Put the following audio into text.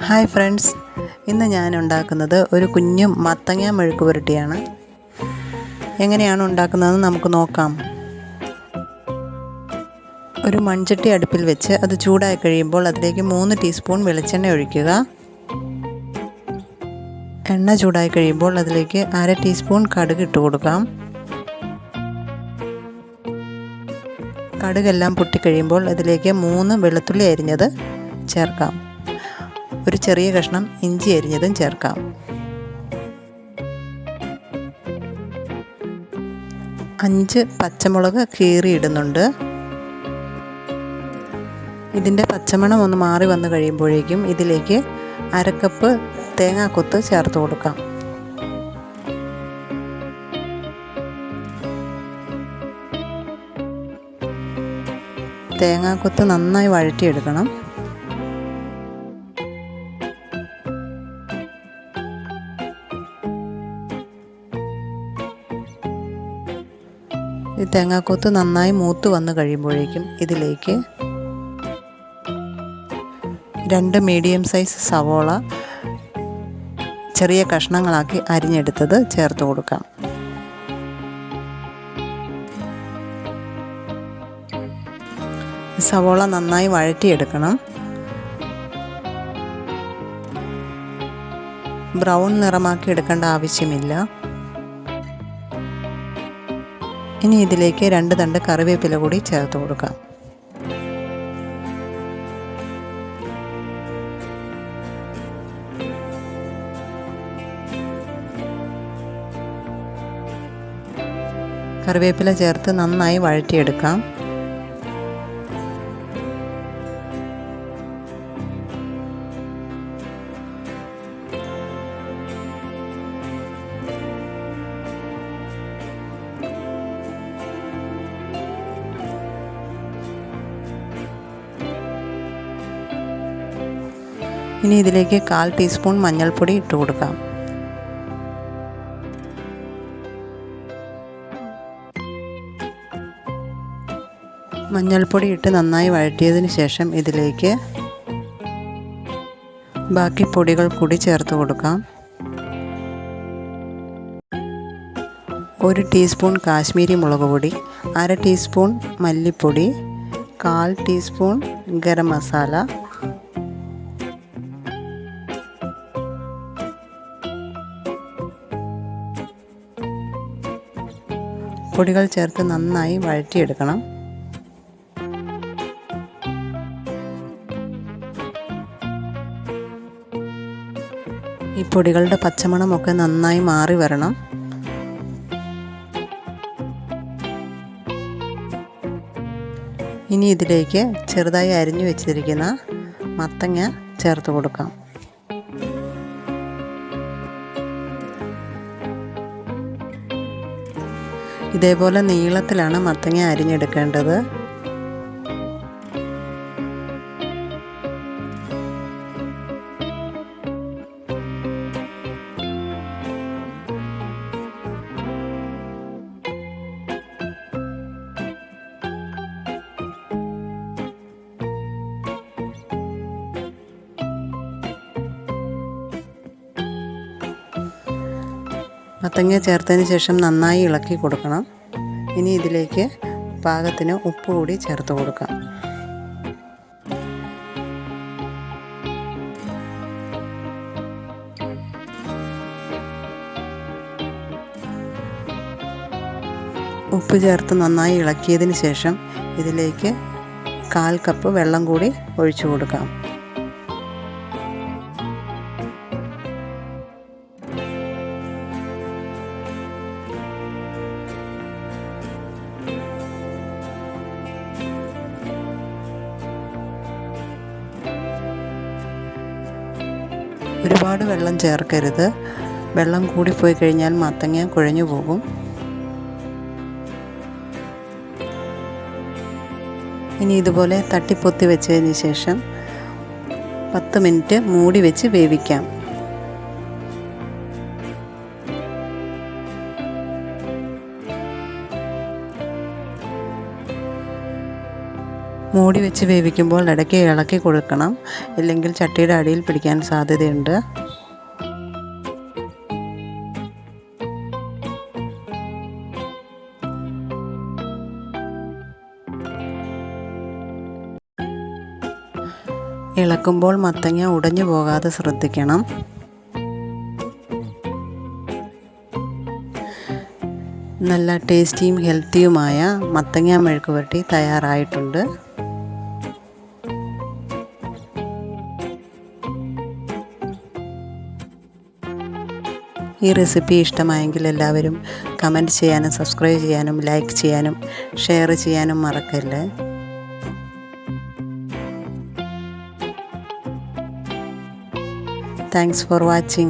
Hi friends, ഇന്ന് ഞാൻ ഉണ്ടാക്കുന്നത് ഒരു കുഞ്ഞു മത്തങ്ങ മെഴുക്കുപുരട്ടിയാണ്. എങ്ങനെയാണ് ഉണ്ടാക്കുന്നതെന്ന് നമുക്ക് നോക്കാം. ഒരു മൺചട്ടി അടുപ്പിൽ വെച്ച് അത് ചൂടായി കഴിയുമ്പോൾ അതിലേക്ക് 3 ടീസ്പൂൺ വെളിച്ചെണ്ണ ഒഴിക്കുക. എണ്ണ ചൂടായി കഴിയുമ്പോൾ അതിലേക്ക് 1/2 ടീസ്പൂൺ കടുക് ഇട്ട് കൊടുക്കാം. കടുകെല്ലാം പൊട്ടിക്കഴിയുമ്പോൾ അതിലേക്ക് 3 വെളുത്തുള്ളി അരിഞ്ഞത് ചേർക്കാം. ഒരു ചെറിയ കഷ്ണം ഇഞ്ചി അരിഞ്ഞതും ചേർക്കാം. 5 പച്ചമുളക് കീറിയിടുന്നുണ്ട്. ഇതിൻ്റെ പച്ചമണം ഒന്ന് മാറി വന്നു കഴിയുമ്പോഴേക്കും ഇതിലേക്ക് 1/2 കപ്പ് തേങ്ങാക്കൊത്ത് ചേർത്ത് കൊടുക്കാം. തേങ്ങാക്കൊത്ത് നന്നായി വഴറ്റിയെടുക്കണം. ഈ തേങ്ങാക്കൊത്ത് നന്നായി മൂത്ത് വന്നു കഴിയുമ്പോഴേക്കും ഇതിലേക്ക് 2 മീഡിയം സൈസ് സവോള ചെറിയ കഷ്ണങ്ങളാക്കി അരിഞ്ഞെടുത്തത് ചേർത്ത് കൊടുക്കാം. സവോള നന്നായി വഴറ്റിയെടുക്കണം. ബ്രൗൺ നിറമാക്കി എടുക്കേണ്ട ആവശ്യമില്ല. ഇനി ഇതിലേക്ക് 2 തണ്ട് കറിവേപ്പില കൂടി ചേർത്ത് കൊടുക്കാം. കറിവേപ്പില ചേർത്ത് നന്നായി വഴറ്റിയെടുക്കാം. ഇനി ഇതിലേക്ക് 1/4 ടീസ്പൂൺ മഞ്ഞൾപ്പൊടി ഇട്ട് കൊടുക്കാം. മഞ്ഞൾപ്പൊടി ഇട്ട് നന്നായി വഴറ്റിയതിന് ശേഷം ഇതിലേക്ക് ബാക്കി പൊടികൾ കൂടി ചേർത്ത് കൊടുക്കാം. 1 ടീസ്പൂൺ കാശ്മീരി മുളക് പൊടി, 1/2 ടീസ്പൂൺ മല്ലിപ്പൊടി, 1/4 ടീസ്പൂൺ ഗരം മസാല, പൊടികൾ ചേർത്ത് നന്നായി വഴറ്റിയെടുക്കണം. ഈ പൊടികളുടെ പച്ചമണമൊക്കെ നന്നായി മാറി വരണം. ഇനി ഇതിലേക്ക് ചെറുതായി അരിഞ്ഞു വെച്ചിരിക്കുന്ന മത്തങ്ങ ചേർത്ത് കൊടുക്കാം. ഇതേപോലെ നീളത്തിലാണ് മത്തങ്ങ അരിഞ്ഞെടുക്കേണ്ടത്. മത്തങ്ങ ചേർത്തതിന് ശേഷം നന്നായി ഇളക്കി കൊടുക്കണം. ഇനി ഇതിലേക്ക് പാകത്തിന് ഉപ്പ് കൂടി ചേർത്ത് കൊടുക്കാം. ഉപ്പ് ചേർത്ത് നന്നായി ഇളക്കിയതിന് ശേഷം ഇതിലേക്ക് 1/4 കപ്പ് വെള്ളം കൂടി ഒഴിച്ചു കൊടുക്കാം. ഒരുപാട് വെള്ളം ചേർക്കരുത്. വെള്ളം കൂടിപ്പോയി കഴിഞ്ഞാൽ മത്തങ്ങ കുഴഞ്ഞു പോകും. ഇനി ഇതുപോലെ തട്ടിപ്പൊത്തി വെച്ചതിന് ശേഷം 10 മിനിറ്റ് മൂടി വെച്ച് വേവിക്കാം. മൂടി വെച്ച് വേവിക്കുമ്പോൾ ഇടയ്ക്ക് ഇളക്കി കൊടുക്കണം, ഇല്ലെങ്കിൽ ചട്ടിയുടെ അടിയിൽ പിടിക്കാൻ സാധ്യതയുണ്ട്. ഇളക്കുമ്പോൾ മത്തങ്ങ ഉടഞ്ഞു പോകാതെ ശ്രദ്ധിക്കണം. നല്ല ടേസ്റ്റിയും ഹെൽത്തിയുമായ മത്തങ്ങ മെഴുക്കുവരട്ടി തയ്യാറായിട്ടുണ്ട്. ഈ റെസിപ്പി ഇഷ്ടമായെങ്കിൽ എല്ലാവരും കമൻറ്റ് ചെയ്യാനും സബ്സ്ക്രൈബ് ചെയ്യാനും ലൈക്ക് ചെയ്യാനും ഷെയർ ചെയ്യാനും മറക്കല്ലേ. Thanks for watching.